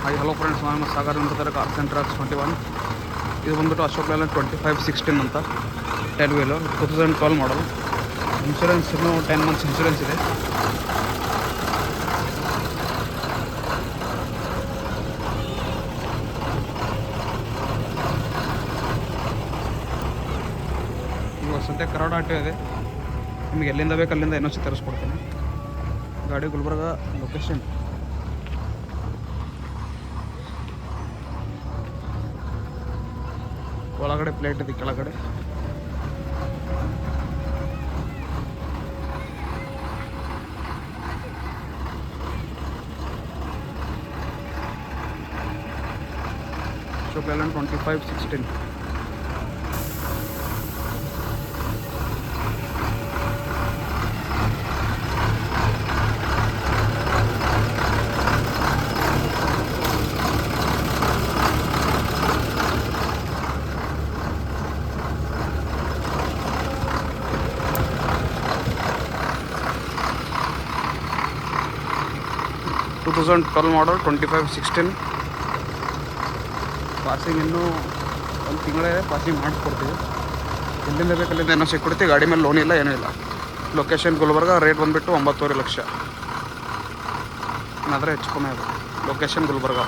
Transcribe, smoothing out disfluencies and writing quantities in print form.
Hi hello friends, ನಾನು ಸಾಗರ್ ಅಂತಾರೆ car ಸೆಂಟ್ರಕ್ಸ್ 21. ಇದು ಬಂದುಬಿಟ್ಟು ಅಶೋಕ್ ಲೇಲ್ಯಾಂಡ್ 2516 ಅಂತ 10 ವೀಲು 2012 ಮಾಡಲ್. ಇನ್ಶೂರೆನ್ಸ್ ಇನ್ನೂ 10 ಮಂತ್ಸ್ ಇನ್ಶೂರೆನ್ಸ್ ಇದೆ. ಇವಾಗ ಸದ್ಯ ಕರಾಡ ಆಟೋ ಇದೆ. ನಿಮಗೆ ಎಲ್ಲಿಂದ ಬೇಕು ಅಲ್ಲಿಂದ NOC ತರಿಸ್ಕೊಡ್ತೀನಿ. ಗಾಡಿ ಗುಲ್ಬರ್ಗ ಲೊಕೇಶನ್. ಒಳಗಡೆ ಪ್ಲೇಟ್ ಇದೆ, ಕೆಳಗಡೆ ಅಶೋಕ್ ಲೇಲ್ಯಾಂಡ್ 2516. ಟೂ 2012 ಮಾಡಲ್ 2516. ಪಾಸಿಂಗ್ ಇನ್ನೂ ಒಂದು ತಿಂಗಳೇ ಪಾಸಿಂಗ್ ಮಾಡಿಸ್ಕೊಡ್ತೀವಿ. ಎಲ್ಲಿಂದ ಬೇಕು ಅಲ್ಲಿಂದ NOC ಕೊಡ್ತೀವಿ. ಗಾಡಿ ಮೇಲೆ ಲೋನ್ ಇಲ್ಲ, ಏನೂ ಇಲ್ಲ. ಲೊಕೇಶನ್ ಗುಲ್ಬರ್ಗ. ರೇಟ್ ಬಂದುಬಿಟ್ಟು 9.5 ಲಕ್ಷ. ಏನಾದರೆ ಹೆಚ್ಚು ಕಮ್ಮಿ ಅದು. ಲೊಕೇಶನ್ ಗುಲ್ಬರ್ಗ.